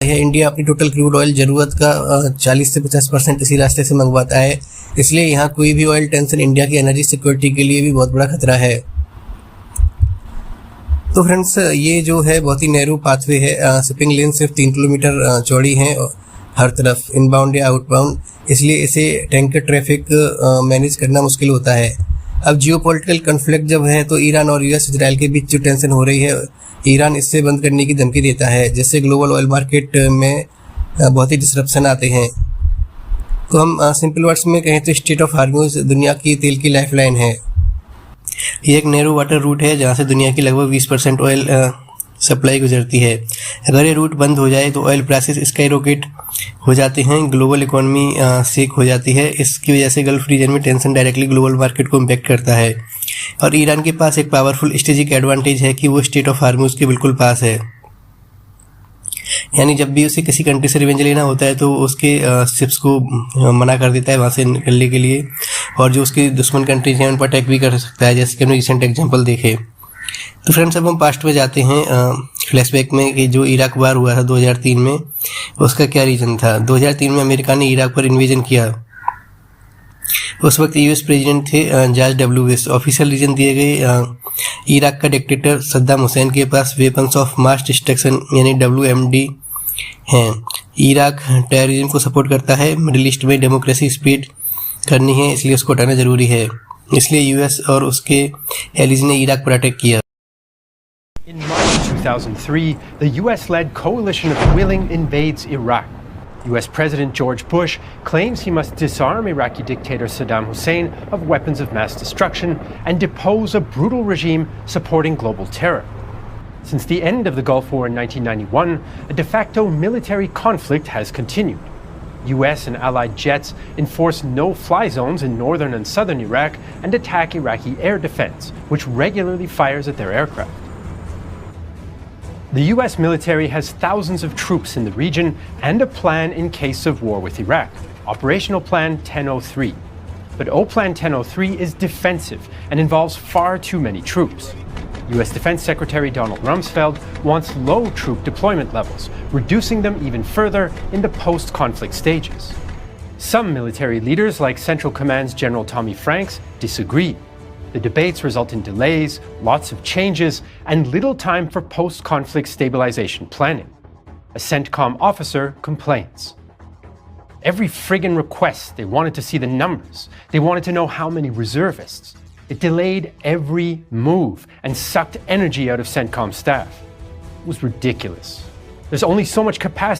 है। इंडिया अपनी total crude oil ज़रूरत का 40 से 50% इसी रास्ते से मंगवाता है, इसलिए यहाँ कोई भी ऑयल टेंशन इंडिया की एनर्जी सिक्योरिटी के लिए भी बहुत बड़ा खतरा है। तो फ्रेंड्स, ये जो है बहुत ही नैरो पाथवे है। शिपिंग लेन सिर्फ 3 किलोमीटर चौड़ी है हर तरफ, इनबाउंड या आउटबाउंड, इसलिए इसे टैंकर ट्रैफिक मैनेज करना मुश्किल होता है। अब जियोपॉलिटिकल कन्फ्लिक्ट जब है तो ईरान और यूएस इजराइल के बीच जो टेंशन हो रही है, ईरान इससे बंद करने की धमकी देता है, जिससे ग्लोबल ऑयल मार्केट में बहुत ही डिसरप्शन आते हैं। तो हम सिंपल वर्ड्स में कहें तो स्ट्रेट ऑफ हार्मोज दुनिया की तेल की लाइफलाइन है। ये एक नैरो वाटर रूट है जहाँ से दुनिया की लगभग 20% ऑयल सप्लाई गुजरती है। अगर ये रूट बंद हो जाए तो ऑयल प्राइसेस स्काई रॉकेट हो जाते हैं, ग्लोबल इकोनॉमी शेक हो जाती है। इसकी वजह से गल्फ रीजन में टेंशन डायरेक्टली ग्लोबल मार्केट को इम्पैक्ट करता है। और ईरान के पास एक पावरफुल स्ट्रेटेजिक एडवांटेज है कि वो स्ट्रेट ऑफ हार्मोज के बिल्कुल पास है, यानी जब भी उसे किसी कंट्री से रिवेंज लेना होता है तो उसके शिप्स को मना कर देता है वहाँ से निकलने के लिए, और जो उसकी दुश्मन कंट्रीज हैं उन पर अटैक भी कर सकता है, जैसे कि हमने रिसेंट एग्जांपल देखे। तो फ्रेंड्स, अब हम पास्ट में जाते हैं फ्लैशबैक में कि जो इराक वार हुआ था 2003 में, उसका क्या रीज़न था। 2003 में अमेरिका ने इराक पर इन्वेजन किया। उस वक्त यूएस प्रेसिडेंट थे George W Bush. Official reason दिए गए इराक का डिक्टेटर सद्दाम हुसैन के पास वेपन्स ऑफ मास डिस्ट्रक्शन यानी WMD हैं। इराक टेररिज्म को सपोर्ट करता है, मिडिल ईस्ट में डेमोक्रेसी स्प्रेड करनी है, इसलिए उसको हटाना ज़रूरी है। इसलिए यूएस और उसके एलीज ने इराक पर अटैक किया। In March 2003, the US-led coalition of willing invades Iraq. US President George Bush claims he must disarm Iraqi dictator Saddam Hussein of weapons of mass destruction and depose a brutal regime supporting global terror. Since the end of the Gulf War in 1991, a de facto military conflict has continued. US and allied jets enforce no-fly zones in northern and southern Iraq and attack Iraqi air defense, which regularly fires at their aircraft. The US military has thousands of troops in the region and a plan in case of war with Iraq, Operational Plan 1003. But O-Plan 1003 is defensive and involves far too many troops. US Defense Secretary Donald Rumsfeld wants low troop deployment levels, reducing them even further in the post-conflict stages. Some military leaders, like Central Command's General Tommy Franks, disagree. The debates result in delays, lots of changes, and little time for post-conflict stabilization planning. A CENTCOM officer complains. Every friggin' request, they wanted to see the numbers. They wanted to know how many reservists. It delayed every move and sucked energy out of CENTCOM staff. It was ridiculous. There's only so much capacity